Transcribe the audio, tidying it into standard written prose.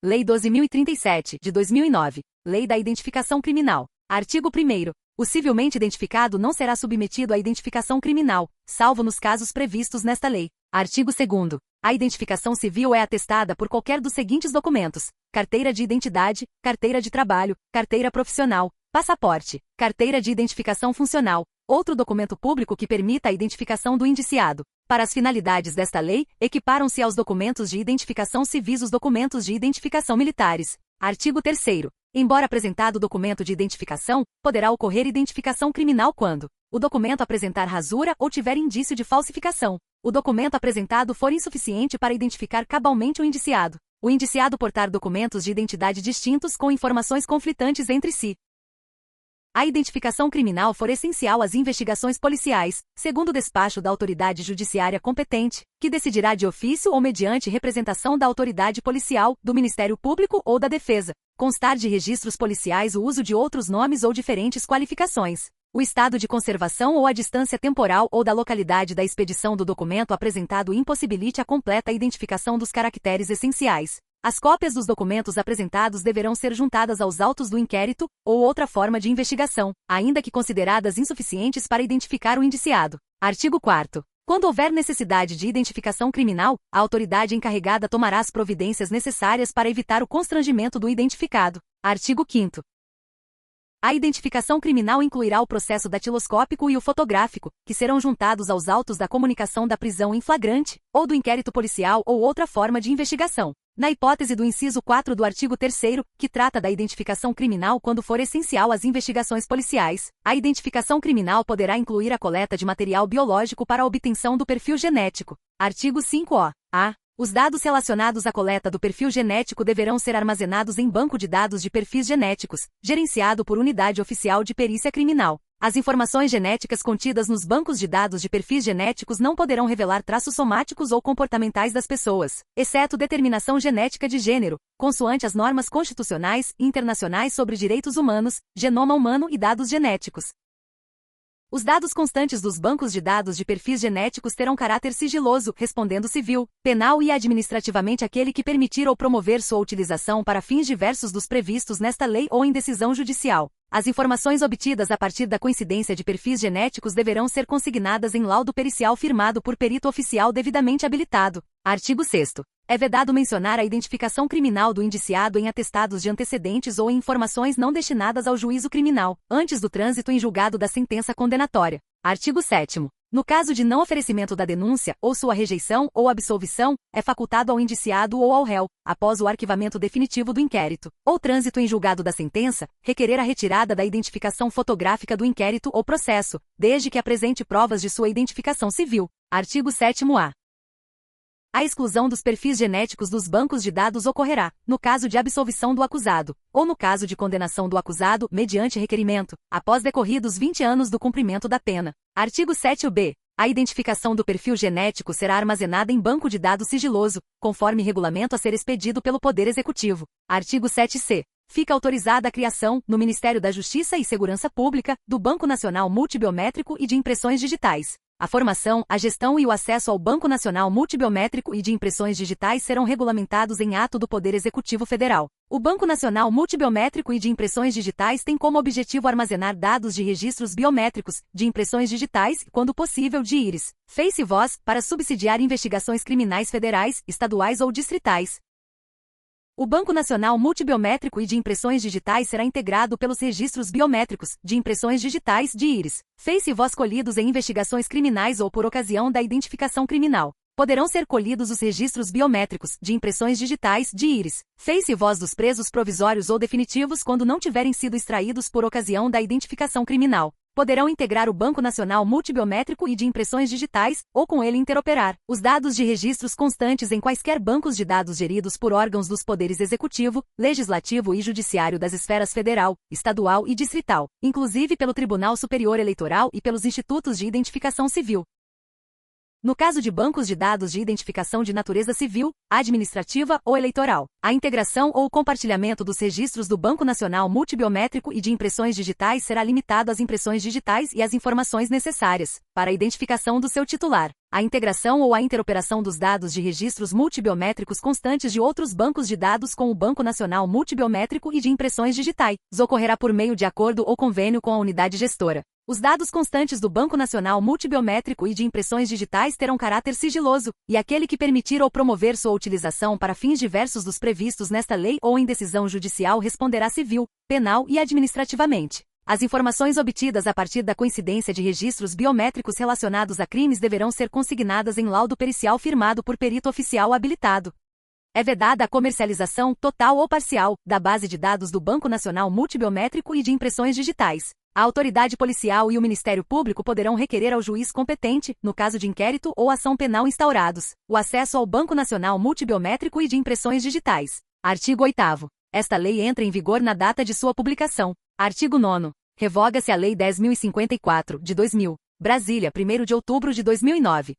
Lei 12.037, de 2009. Lei da Identificação Criminal. Artigo 1º. O civilmente identificado não será submetido à identificação criminal, salvo nos casos previstos nesta lei. Artigo 2º. A identificação civil é atestada por qualquer dos seguintes documentos: carteira de identidade, carteira de trabalho, carteira profissional, passaporte, carteira de identificação funcional, outro documento público que permita a identificação do indiciado. Para as finalidades desta lei, equiparam-se aos documentos de identificação civis os documentos de identificação militares. Artigo 3º. Embora apresentado documento de identificação, poderá ocorrer identificação criminal quando o documento apresentar rasura ou tiver indício de falsificação, o documento apresentado for insuficiente para identificar cabalmente o indiciado, o indiciado portar documentos de identidade distintos com informações conflitantes entre si, a identificação criminal for essencial às investigações policiais, segundo o despacho da autoridade judiciária competente, que decidirá de ofício ou mediante representação da autoridade policial, do Ministério Público ou da Defesa, constar de registros policiais o uso de outros nomes ou diferentes qualificações, o estado de conservação ou a distância temporal ou da localidade da expedição do documento apresentado impossibilite a completa identificação dos caracteres essenciais. As cópias dos documentos apresentados deverão ser juntadas aos autos do inquérito ou outra forma de investigação, ainda que consideradas insuficientes para identificar o indiciado. Artigo 4º. Quando houver necessidade de identificação criminal, a autoridade encarregada tomará as providências necessárias para evitar o constrangimento do identificado. Artigo 5º. A identificação criminal incluirá o processo datiloscópico e o fotográfico, que serão juntados aos autos da comunicação da prisão em flagrante, ou do inquérito policial ou outra forma de investigação. Na hipótese do inciso 4 do artigo 3º, que trata da identificação criminal quando for essencial às investigações policiais, a identificação criminal poderá incluir a coleta de material biológico para a obtenção do perfil genético. Artigo 5-O. A. Os dados relacionados à coleta do perfil genético deverão ser armazenados em banco de dados de perfis genéticos, gerenciado por unidade oficial de perícia criminal. As informações genéticas contidas nos bancos de dados de perfis genéticos não poderão revelar traços somáticos ou comportamentais das pessoas, exceto determinação genética de gênero, consoante as normas constitucionais e internacionais sobre direitos humanos, genoma humano e dados genéticos. Os dados constantes dos bancos de dados de perfis genéticos terão caráter sigiloso, respondendo civil, penal e administrativamente aquele que permitir ou promover sua utilização para fins diversos dos previstos nesta lei ou em decisão judicial. As informações obtidas a partir da coincidência de perfis genéticos deverão ser consignadas em laudo pericial firmado por perito oficial devidamente habilitado. Artigo 6º. É vedado mencionar a identificação criminal do indiciado em atestados de antecedentes ou em informações não destinadas ao juízo criminal, antes do trânsito em julgado da sentença condenatória. Artigo 7º. No caso de não oferecimento da denúncia, ou sua rejeição ou absolvição, é facultado ao indiciado ou ao réu, após o arquivamento definitivo do inquérito, ou trânsito em julgado da sentença, requerer a retirada da identificação fotográfica do inquérito ou processo, desde que apresente provas de sua identificação civil. Artigo 7º-A. A exclusão dos perfis genéticos dos bancos de dados ocorrerá, no caso de absolvição do acusado, ou no caso de condenação do acusado, mediante requerimento, após decorridos 20 anos do cumprimento da pena. Artigo 7º-B. A identificação do perfil genético será armazenada em banco de dados sigiloso, conforme regulamento a ser expedido pelo Poder Executivo. Artigo 7c. Fica autorizada a criação, no Ministério da Justiça e Segurança Pública, do Banco Nacional Multibiométrico e de Impressões Digitais. A formação, a gestão e o acesso ao Banco Nacional Multibiométrico e de Impressões Digitais serão regulamentados em ato do Poder Executivo Federal. O Banco Nacional Multibiométrico e de Impressões Digitais tem como objetivo armazenar dados de registros biométricos, de impressões digitais e, quando possível, de íris, face e voz, para subsidiar investigações criminais federais, estaduais ou distritais. O Banco Nacional Multibiométrico e de Impressões Digitais será integrado pelos registros biométricos, de impressões digitais, de íris, face e voz colhidos em investigações criminais ou por ocasião da identificação criminal. Poderão ser colhidos os registros biométricos, de impressões digitais, de íris, face e voz dos presos provisórios ou definitivos quando não tiverem sido extraídos por ocasião da identificação criminal. Poderão integrar o Banco Nacional Multibiométrico e de Impressões Digitais, ou com ele interoperar, os dados de registros constantes em quaisquer bancos de dados geridos por órgãos dos poderes executivo, legislativo e judiciário das esferas federal, estadual e distrital, inclusive pelo Tribunal Superior Eleitoral e pelos institutos de identificação civil. No caso de bancos de dados de identificação de natureza civil, administrativa ou eleitoral, a integração ou compartilhamento dos registros do Banco Nacional Multibiométrico e de impressões digitais será limitado às impressões digitais e às informações necessárias para a identificação do seu titular. A integração ou a interoperação dos dados de registros multibiométricos constantes de outros bancos de dados com o Banco Nacional Multibiométrico e de impressões digitais ocorrerá por meio de acordo ou convênio com a unidade gestora. Os dados constantes do Banco Nacional Multibiométrico e de impressões digitais terão caráter sigiloso, e aquele que permitir ou promover sua utilização para fins diversos dos previstos nesta lei ou em decisão judicial responderá civil, penal e administrativamente. As informações obtidas a partir da coincidência de registros biométricos relacionados a crimes deverão ser consignadas em laudo pericial firmado por perito oficial habilitado. É vedada a comercialização, total ou parcial, da base de dados do Banco Nacional Multibiométrico e de impressões digitais. A autoridade policial e o Ministério Público poderão requerer ao juiz competente, no caso de inquérito ou ação penal instaurados, o acesso ao Banco Nacional Multibiométrico e de impressões digitais. Artigo 8º. Esta lei entra em vigor na data de sua publicação. Artigo 9º. Revoga-se a Lei 10.054, de 2000. Brasília, 1º de outubro de 2009.